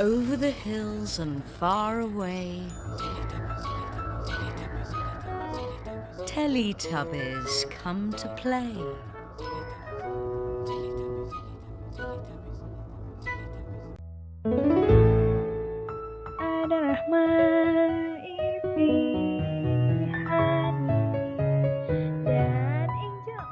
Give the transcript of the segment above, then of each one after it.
Over the hills and far away, Teletubbies come to play. Ada Rahma, Ivi, Hani, dan Angel.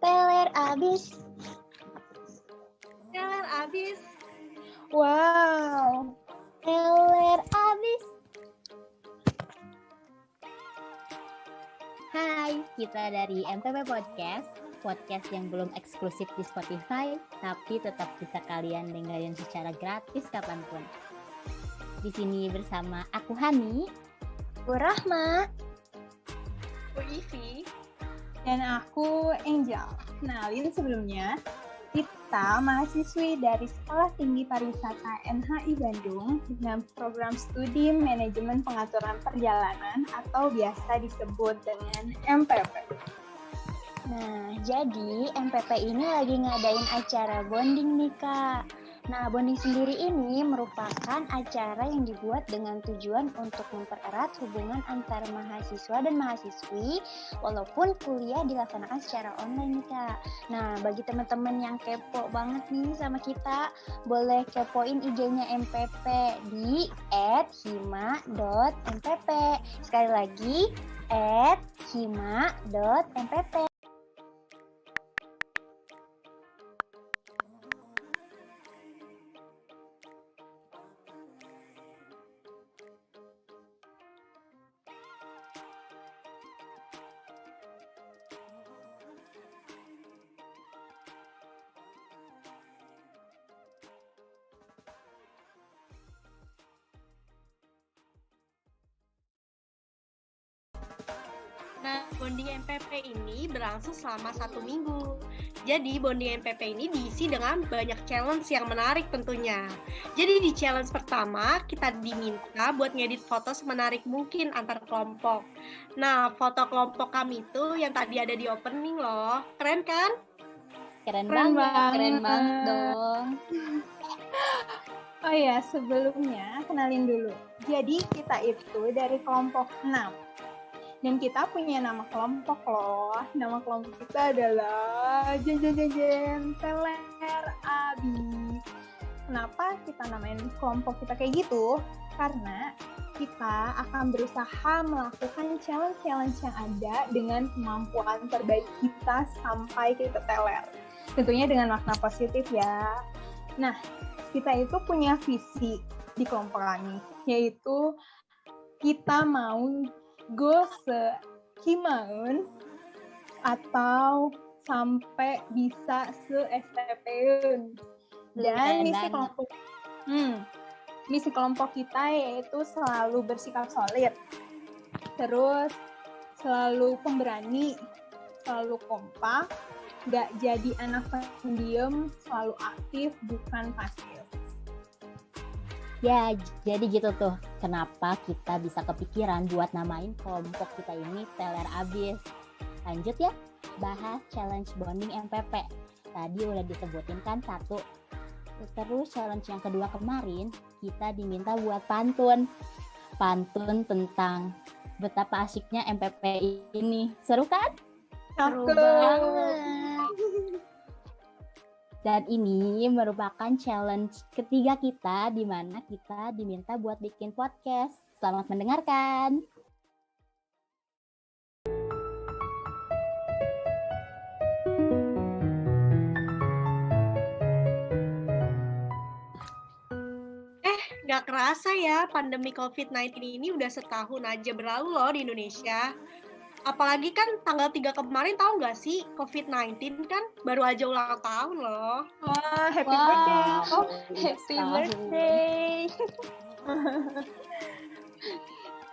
Teler abis. Teler abis. Wow. Teler abis. Hai, kita dari MPP Podcast yang belum eksklusif di Spotify, tapi tetap bisa kalian dengerin secara gratis kapanpun. Di sini bersama aku Hani, aku Rahma, aku Ivi, Dan aku Angel. Kenalin sebelumnya, kita mahasiswi dari Sekolah Tinggi Pariwisata NHI Bandung dengan program studi Manajemen Pengaturan Perjalanan atau biasa disebut dengan MPP. Nah, jadi MPP ini lagi ngadain acara bonding nih, Kak. Nah, bonding sendiri ini merupakan acara yang dibuat dengan tujuan untuk mempererat hubungan antara mahasiswa dan mahasiswi walaupun kuliah dilaksanakan secara online nih, Kak. Nah, bagi teman-teman yang kepo banget nih sama kita, boleh kepoin IG-nya MPP di @hima.mpp. Sekali lagi, @hima.mpp. Nah, bonding MPP ini berlangsung selama 1 minggu. Jadi, bonding MPP ini diisi dengan banyak challenge yang menarik tentunya. Jadi, di challenge pertama, kita diminta buat ngedit foto semenarik mungkin antar kelompok. Nah, foto kelompok kami itu yang tadi ada di opening loh. Keren kan? Keren banget dong. Oh ya, sebelumnya kenalin dulu. Jadi kita itu dari kelompok 6. Dan kita punya nama kelompok loh. Nama kelompok kita adalah Teler Abis. Kenapa kita namain kelompok kita kayak gitu? Karena kita akan berusaha melakukan challenge-challenge yang ada dengan kemampuan terbaik kita sampai kita teler. Tentunya dengan makna positif ya. Nah, kita itu punya visi di kelompok kami, yaitu kita mau go se-Himaun atau sampai bisa se-STP-un. Dan misi kelompok kita yaitu selalu bersikap solid, terus selalu pemberani, selalu kompak, gak jadi anak pendiam, selalu aktif, bukan pasif. Ya, jadi gitu tuh. Kenapa kita bisa kepikiran buat namain kelompok kita ini Teler Abis. Lanjut ya, bahas challenge bonding MPP. Tadi udah disebutin kan 1, Terus challenge yang kedua kemarin kita diminta buat pantun tentang betapa asiknya MPP ini. Seru kan? Seru Cakep. banget. Dan ini merupakan challenge ketiga kita di mana kita diminta buat bikin podcast. Selamat mendengarkan. Gak kerasa ya, pandemi COVID-19 ini udah setahun aja berlalu loh di Indonesia. Apalagi kan tanggal 3 kemarin, tahu nggak sih, COVID-19 kan baru aja ulang tahun loh. Wah, happy Wow. birthday. Oh, Happy birthday.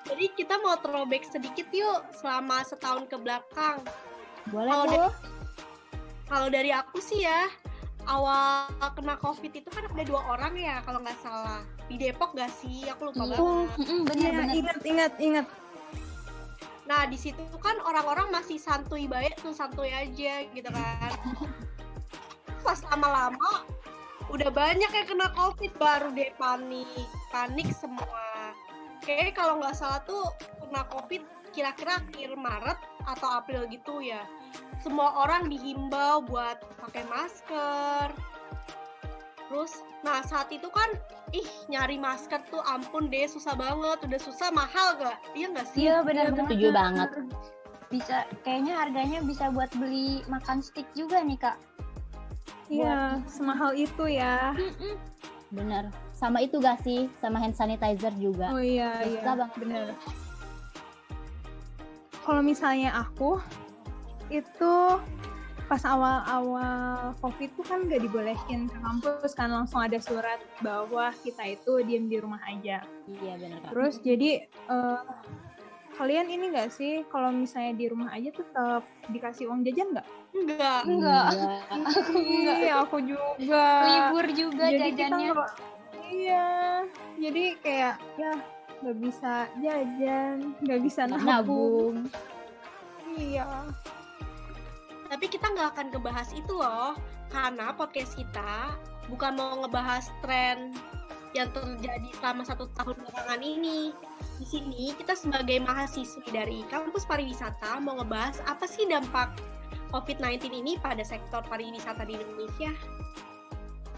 Jadi kita mau throwback sedikit yuk selama setahun ke belakang. Boleh Kalau tuh. Kalau dari aku sih ya, awal kena COVID itu kan ada 2 orang ya kalau nggak salah. Di Depok nggak sih? Aku lupa banget. Bener-bener. ingat. Nah, di situ kan orang-orang masih santuy baik tuh, santuy aja gitu kan. Pas lama-lama udah banyak yang kena COVID, baru deh panik semua. Kayaknya kalau nggak salah tuh kena COVID kira-kira akhir Maret atau April gitu ya. Semua orang dihimbau buat pakai masker. Terus, nah saat itu kan, nyari masker tuh ampun deh, susah banget. Udah susah, mahal gak? Iya gak sih? Iya benar-benar. Setuju banget. Bisa, kayaknya harganya bisa buat beli makan stick juga nih Kak. Iya, semahal itu ya. Bener. Sama itu gak sih? Sama hand sanitizer juga. Oh iya, Susah banget. bener. Kalau misalnya aku, itu pas awal-awal COVID tuh kan nggak dibolehin ke kampus kan, langsung ada surat bahwa kita itu diem di rumah aja. Iya bener Kak. Terus jadi kalian ini nggak sih kalau misalnya di rumah aja tetap dikasih uang jajan nggak? Enggak. Enggak. Iya, aku juga. Libur juga Jadi kita jajannya. iya, jadi kayak ya nggak bisa jajan, nggak bisa nabung. Nabung. Iya. Tapi kita nggak akan ngebahas itu loh, karena podcast kita bukan mau ngebahas tren yang terjadi selama 1 tahun belakangan ini. Di sini kita sebagai mahasiswi dari kampus pariwisata mau ngebahas apa sih dampak COVID-19 ini pada sektor pariwisata di Indonesia.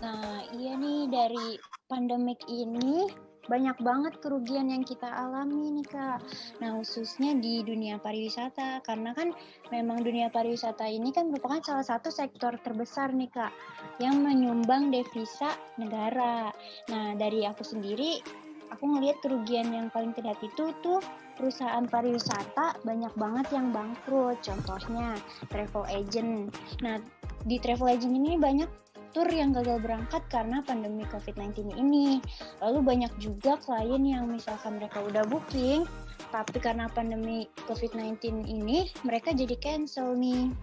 Nah, iya nih, dari pandemik ini banyak banget kerugian yang kita alami nih Kak. Nah, khususnya di dunia pariwisata, karena kan memang dunia pariwisata ini kan merupakan salah satu sektor terbesar nih Kak, yang menyumbang devisa negara. Nah, dari aku sendiri, aku ngelihat kerugian yang paling terlihat itu tuh perusahaan pariwisata banyak banget yang bangkrut. Contohnya travel agent. Nah, di travel agent ini banyak tur yang gagal berangkat karena pandemi COVID-19 ini. Lalu banyak juga klien yang misalkan mereka udah booking, tapi karena pandemi COVID-19 ini mereka jadi cancel nih.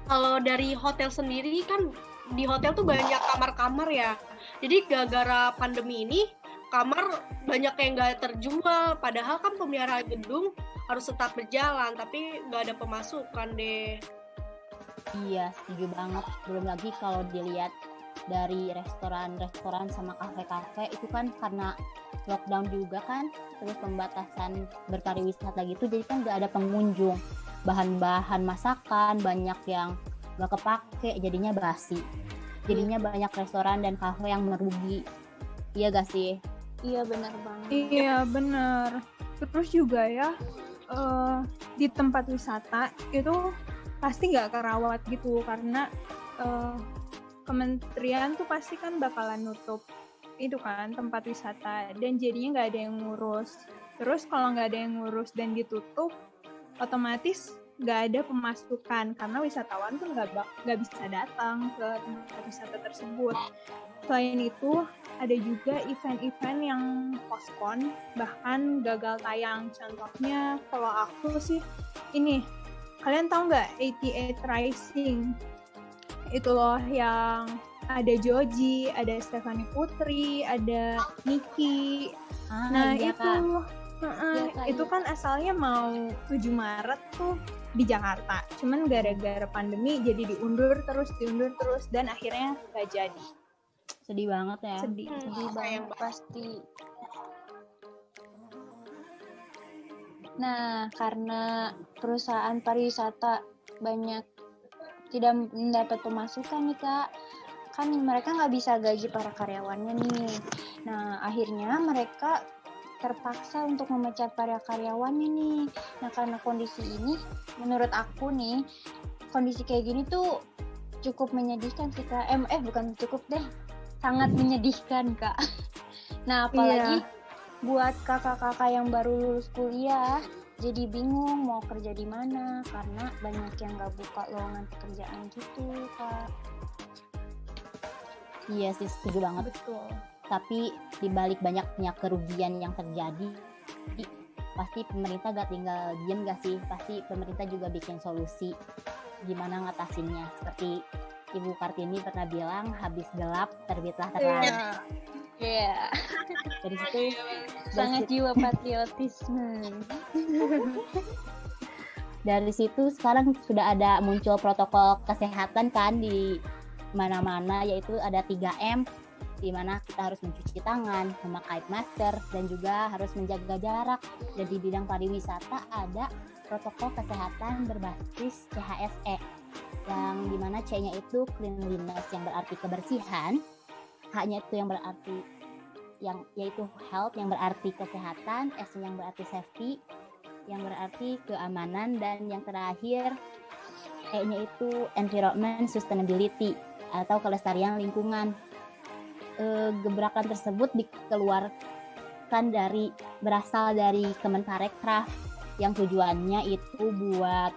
Kalau dari hotel sendiri kan, di hotel tuh banyak kamar-kamar ya. Jadi gara-gara pandemi ini, kamar banyak yang nggak terjual. Padahal kan pemeliharaan gedung harus tetap berjalan, tapi nggak ada pemasukan deh. Iya, setuju banget. Belum lagi kalau dilihat dari restoran-restoran sama kafe-kafe itu kan karena lockdown juga kan, terus pembatasan berpariwisata gitu, jadi kan nggak ada pengunjung. Bahan-bahan masakan banyak yang nggak kepake, jadinya basi. Jadinya banyak restoran dan kafe yang merugi. Iya gak sih? Iya benar banget. Iya, bener. Terus juga ya, di tempat wisata itu pasti nggak kerawat gitu, karena kementerian tuh pasti kan bakalan nutup itu kan tempat wisata, dan jadinya nggak ada yang ngurus. Terus kalau nggak ada yang ngurus dan ditutup, otomatis nggak ada pemasukan karena wisatawan tuh nggak bisa datang ke tempat wisata tersebut. Selain itu, ada juga event-event yang postpone, bahkan gagal tayang. Contohnya kalau aku sih ini, kalian tahu nggak 88 Rising? Itu loh yang ada Joji, ada Stephanie Putri, ada Niki. Nah iya, itu, itu kan asalnya mau 7 Maret tuh di Jakarta. Cuman gara-gara pandemi jadi diundur terus, dan akhirnya nggak jadi. Sedih banget ya. Sedih. Sedih sayang banget pasti. Nah, karena perusahaan pariwisata banyak tidak mendapat pemasukan nih Kak, kan mereka nggak bisa gaji para karyawannya nih. Nah, akhirnya mereka terpaksa untuk memecat para karyawannya nih. Nah, karena kondisi ini, menurut aku nih, kondisi kayak gini tuh cukup menyedihkan sih Kak. Bukan cukup deh, sangat menyedihkan Kak. Nah, apalagi buat kakak-kakak yang baru lulus kuliah, jadi bingung mau kerja di mana karena banyak yang nggak buka lowongan pekerjaan gitu Kak. Iya sih, setuju banget. Betul. Tapi dibalik banyaknya kerugian yang terjadi, pasti pemerintah gak tinggal diem gak sih? Pasti pemerintah juga bikin solusi gimana ngatasinnya. Seperti Ibu Kartini pernah bilang, habis gelap terbitlah terang. Iya. Dari situ Sangat jiwa patriotisme. dari situ sekarang sudah ada muncul protokol kesehatan kan di mana-mana, yaitu ada 3M, di mana kita harus mencuci tangan, memakai masker, dan juga harus menjaga jarak. Dan di bidang pariwisata ada protokol kesehatan berbasis CHSE, yang dimana C-nya itu cleanliness, yang berarti kebersihan, H-nya itu yang berarti yaitu health, yang berarti kesehatan, S-nya yang berarti safety, yang berarti keamanan, dan yang terakhir E-nya itu environment sustainability atau kelestarian lingkungan. Gebrakan tersebut dikeluarkan berasal dari Kemenparekraf, yang tujuannya itu buat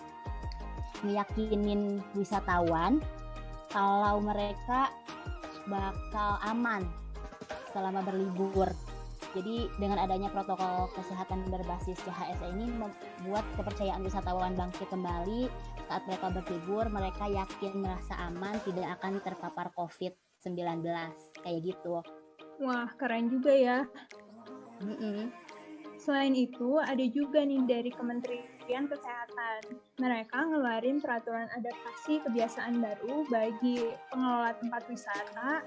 meyakinin wisatawan kalau mereka bakal aman selama berlibur. Jadi dengan adanya protokol kesehatan berbasis CHSE ini membuat kepercayaan wisatawan bangkit kembali. Saat mereka berlibur, mereka yakin merasa aman, tidak akan terpapar COVID-19. Kayak gitu. Wah, keren juga ya. Selain itu, ada juga nih dari Kementerian Kesehatan. Mereka ngeluarin peraturan adaptasi kebiasaan baru bagi pengelola tempat wisata,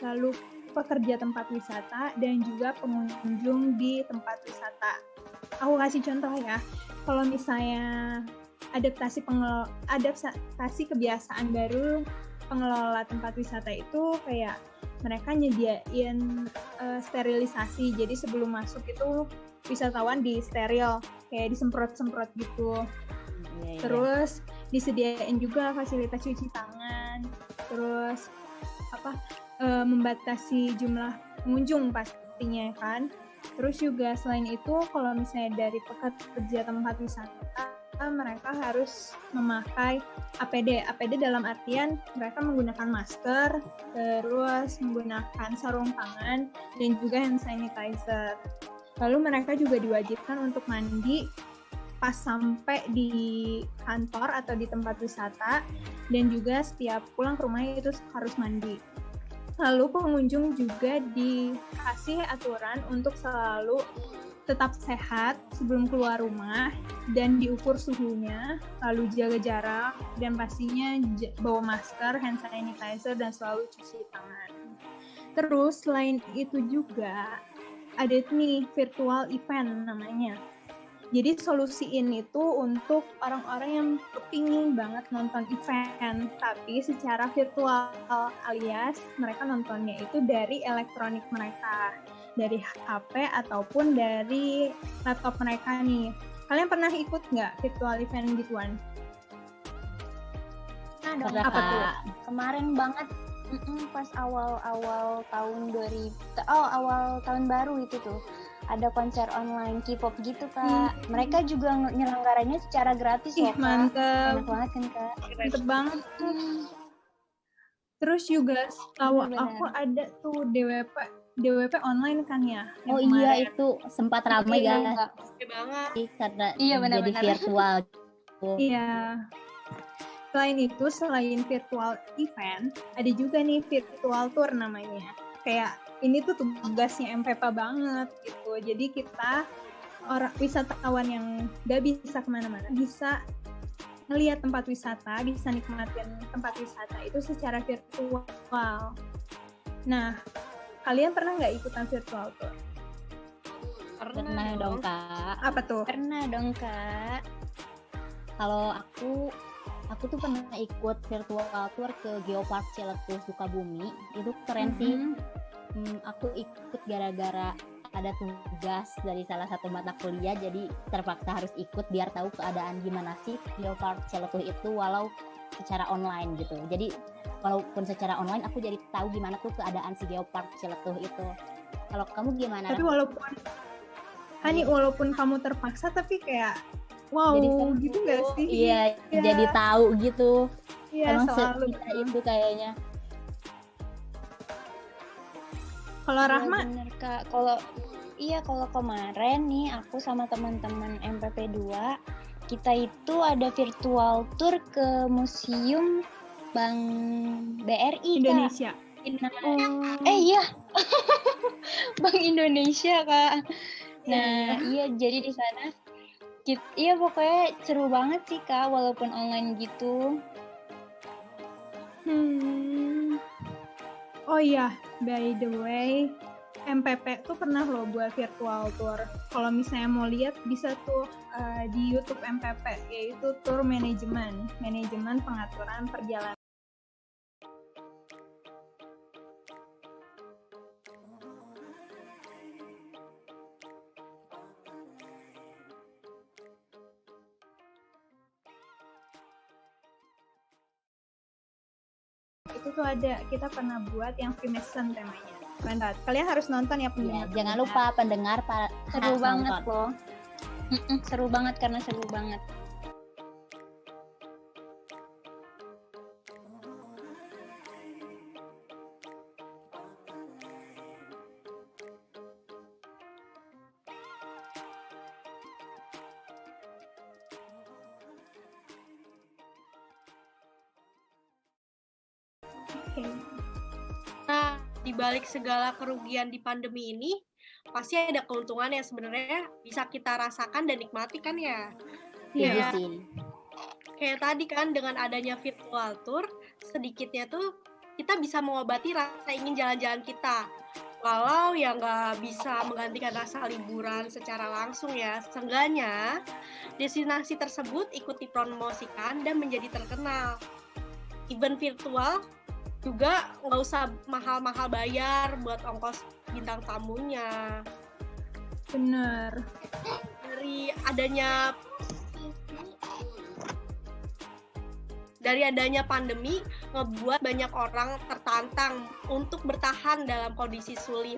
lalu pekerja tempat wisata, dan juga pengunjung di tempat wisata. Aku kasih contoh ya, kalau misalnya adaptasi kebiasaan baru pengelola tempat wisata itu kayak mereka nyediain sterilisasi, jadi sebelum masuk itu wisatawan di steril, kayak disemprot-semprot gitu. Terus disediain juga fasilitas cuci tangan, terus membatasi jumlah pengunjung pastinya kan. Terus juga selain itu kalau misalnya dari pekerja tempat wisata, mereka harus memakai APD. APD dalam artian mereka menggunakan masker, terus menggunakan sarung tangan, dan juga hand sanitizer. Lalu mereka juga diwajibkan untuk mandi pas sampai di kantor atau di tempat wisata, dan juga setiap pulang ke rumah itu harus mandi. Lalu pengunjung juga dikasih aturan untuk selalu tetap sehat sebelum keluar rumah dan diukur suhunya, lalu jaga jarak, dan pastinya bawa masker, hand sanitizer, dan selalu cuci tangan. Terus selain itu juga ada nih virtual event namanya. Jadi solusiin itu untuk orang-orang yang kepingin banget nonton event, tapi secara virtual, alias mereka nontonnya itu dari elektronik mereka, dari HP ataupun dari laptop mereka nih. Kalian pernah ikut nggak virtual event gituan? Nah, dong, Pernah, apa tuh? Kak. Kemarin banget pas awal tahun awal tahun baru itu tuh ada konser online K-pop gitu Kak. Mereka juga nyelenggaranya secara gratis loh Kak. Mantep. Enak banget kan Kak? Mantep banget. Terus juga tahu aku ada tuh DWP online kan ya. Oh yang iya, kemarin. itu sempat ramai Iya, ya Kak. Oke banget. karena Iya, jadi benar-benar. virtual. Iya. Selain virtual event, ada juga nih virtual tour namanya. Kayak ini tuh tugasnya MPPA banget gitu. Jadi kita wisatawan yang gak bisa kemana-mana bisa ngelihat tempat wisata, bisa nikmatin tempat wisata itu secara virtual. Nah, kalian pernah nggak ikutan virtual tour? Pernah dong Kak. Apa tuh? Pernah dong, Kak. Kalau aku tuh pernah ikut virtual tour ke Geopark Ciletuh Sukabumi. Itu keren sih. Aku ikut gara-gara ada tugas dari salah satu mata kuliah, jadi terpaksa harus ikut biar tahu keadaan gimana sih Geopark Ciletuh itu walau secara online gitu. Jadi walaupun secara online aku jadi tahu gimana tuh keadaan si Geopark Ciletuh itu. Kalau kamu gimana? Tapi walaupun kamu terpaksa, tapi kayak wow Jadi seru. gitu nggak sih? Iya, Iya. jadi tahu gitu. Iya, Emang selalu. kita itu kayaknya. Kalau Iya, Rahma, bener, Kak. Kalau kemarin nih aku sama teman-teman MPP 2, kita itu ada virtual tour ke Museum Bank BRI, Kak. Indonesia. Iya. Bank Indonesia, Kak. Nah, iya jadi di sana iya pokoknya seru banget sih, Kak, walaupun online gitu. Oh iya, by the way, MPP tuh pernah loh buat virtual tour. Kalau misalnya mau lihat bisa tuh di YouTube MPP, yaitu tour manajemen pengaturan perjalanan. Itu tuh ada, kita pernah buat yang Freemason temanya. Mantap. Kalian harus nonton ya Ya, pendengar. jangan lupa pendengar Seru harus banget nonton. loh. Seru banget karena seru banget. Oke. Nah, di balik segala kerugian di pandemi ini, pasti ada keuntungan yang sebenarnya bisa kita rasakan dan nikmati kan ya. Setuju Iya. sih. Kayak tadi kan dengan adanya virtual tour, sedikitnya tuh kita bisa mengobati rasa ingin jalan-jalan kita. Walau ya nggak bisa menggantikan rasa liburan secara langsung ya, seenggaknya destinasi tersebut ikut dipromosikan dan menjadi terkenal. Event virtual juga nggak usah mahal-mahal bayar buat ongkos bintang tamunya. Bener. Dari adanya pandemi ngebuat banyak orang tertantang untuk bertahan dalam kondisi sulit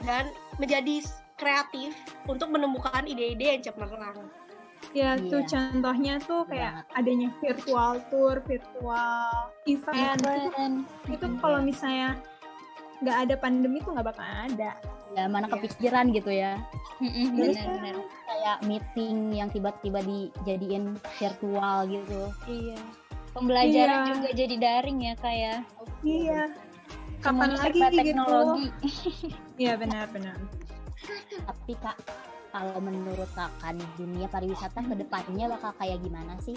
dan menjadi kreatif untuk menemukan ide-ide yang cemerlang. Ya tuh Iya. contohnya tuh kayak adanya virtual tour, virtual event. Itu kalau misalnya nggak ada pandemi tuh nggak bakal ada. Ya mana kepikiran gitu ya. Benar-benar. Kayak meeting yang tiba-tiba dijadiin virtual gitu. Iya. Pembelajaran Iya. juga jadi daring ya, Kak ya. Iya. Kapan Semuanya lagi serba gitu? teknologi. Iya benar-benar. Tapi Kak, kalau menurut Kakak nih, dunia pariwisata ke depannya bakal kayak gimana sih?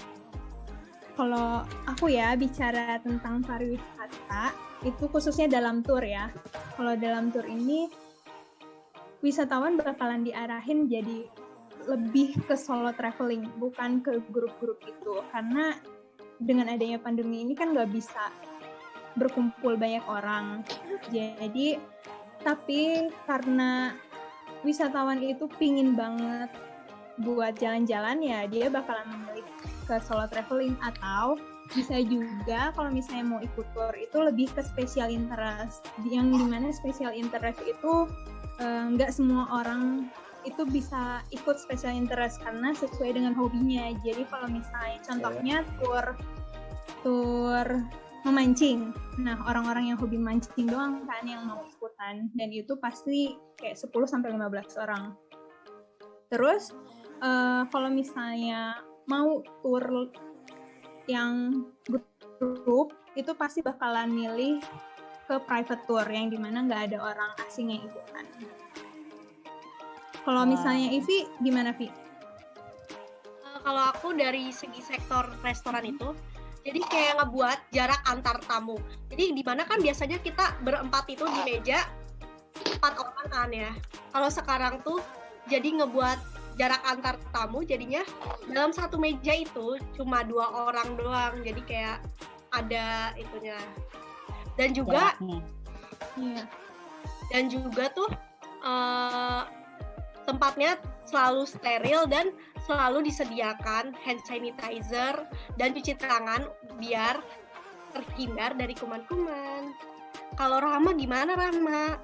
Kalau aku ya bicara tentang pariwisata, itu khususnya dalam tour ya. Kalau dalam tour ini, wisatawan bakalan diarahin jadi lebih ke solo traveling, bukan ke grup-grup itu. Karena dengan adanya pandemi ini kan nggak bisa berkumpul banyak orang. Jadi, tapi karena wisatawan itu pingin banget buat jalan-jalan ya, dia bakalan memilih ke solo traveling, atau bisa juga kalau misalnya mau ikut tour itu lebih ke special interest, yang dimana special interest itu nggak semua orang itu bisa ikut special interest karena sesuai dengan hobinya. Jadi kalau misalnya contohnya tour memancing, nah orang-orang yang hobi mancing doang kan yang mau ikutan, dan itu pasti kayak 10-15 orang. Terus kalau misalnya mau tour yang grup itu pasti bakalan milih ke private tour yang dimana nggak ada orang asing yang ikutan. Kalau misalnya Ivi gimana Vi? Kalau aku dari segi sektor restoran itu, Jadi kayak ngebuat jarak antar tamu. Jadi di mana kan biasanya kita berempat itu di meja 4 orang kan ya. Kalau sekarang tuh jadi ngebuat jarak antar tamu, jadinya dalam satu meja itu cuma 2 orang doang. Jadi kayak ada itunya. Dan juga Jaraknya. Iya. dan juga tuh tempatnya selalu steril dan selalu disediakan hand sanitizer dan cuci tangan biar terhindar dari kuman-kuman. Kalau Rahma gimana, Rahma?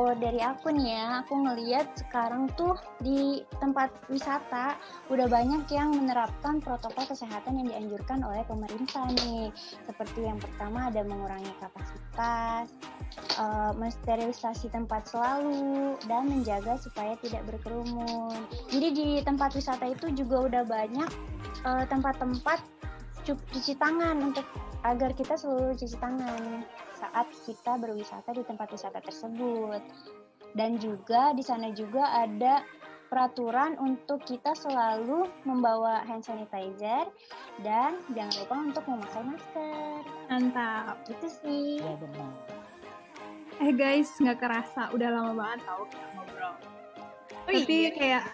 Oh, dari aku nih ya, aku ngeliat sekarang tuh di tempat wisata udah banyak yang menerapkan protokol kesehatan yang dianjurkan oleh pemerintah nih. Seperti yang pertama ada mengurangi kapasitas, mensterilisasi tempat selalu, dan menjaga supaya tidak berkerumun. Jadi di tempat wisata itu juga udah banyak tempat-tempat cuci tangan untuk agar kita selalu cuci tangan saat kita berwisata di tempat wisata tersebut. Dan juga di sana juga ada peraturan untuk kita selalu membawa hand sanitizer dan jangan lupa untuk memakai masker. Mantap. Itu sih. Ya benar. Guys, nggak kerasa, udah lama banget tau kita ngobrol. Oh, Tapi iya. kayak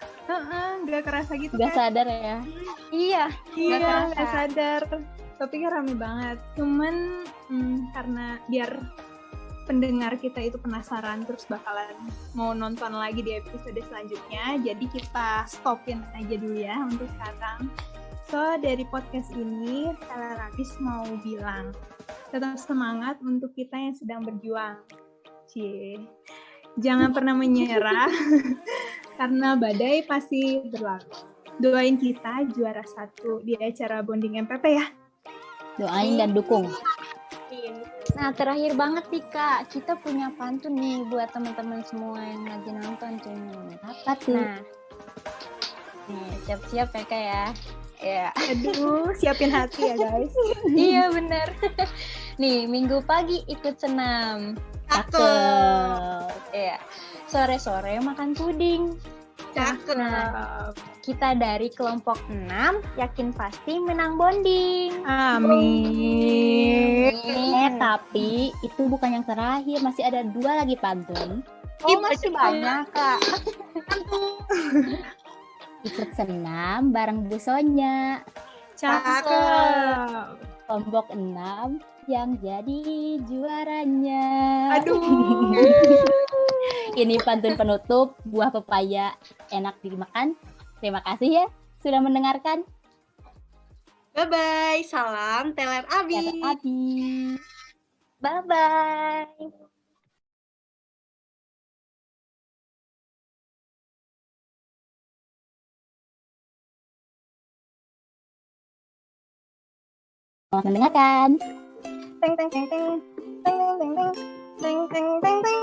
nggak kerasa gitu Gak kan? sadar ya. Iya, Iya, kerasa. nggak sadar. Topiknya rame banget. Cuman karena biar pendengar kita itu penasaran terus bakalan mau nonton lagi di episode selanjutnya, jadi kita stopin aja dulu ya untuk sekarang. So, dari podcast ini, Stella Ramis mau bilang, tetap semangat untuk kita yang sedang berjuang. Cie. Jangan pernah menyerah, karena badai pasti berlalu. Doain kita juara 1 di acara Bonding MPP ya. Doain dan dukung. Nah, terakhir banget nih Kak, kita punya pantun nih buat teman-teman semua yang lagi nonton tuh. Apa tuh? Nah, nih siap-siap ya Kak ya. Ya. Aduh, siapin hati ya guys. Iya bener. Nih, minggu pagi ikut senam. Cakep. Ya. Sore-sore makan puding. Cakep. Nah, kita dari kelompok 6 yakin pasti menang bonding. Amin. Tapi itu bukan yang terakhir, masih ada 2 lagi pantun. Oh, masih banyak Kak. Ikut senam bareng Bu Sonya. Cakep. Kelompok 6 yang jadi juaranya. Aduh. Ini pantun penutup, buah pepaya enak dimakan. Terima kasih ya sudah mendengarkan. Bye-bye. Salam Teler Abi. Dadah, Abi. Bye-bye. Selamat mendengarkan. Teng teng teng teng. Teng teng teng teng teng teng teng.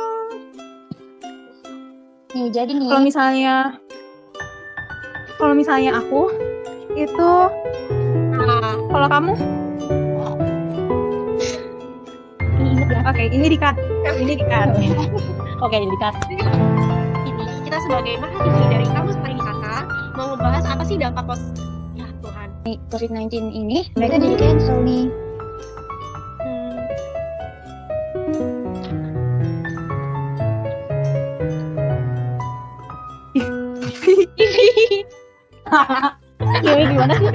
Nih, jadi nih. Kalau misalnya aku itu, kalau kamu, oke, ini di cut. Ini di cut. Oke, dikat. Ini kita sebagai mahasiswi dari kampus pariwisata mau ngebahas apa sih dampak positif. Ya Tuhan. COVID-19 ini mereka jadi cancel nih. Gimana sih?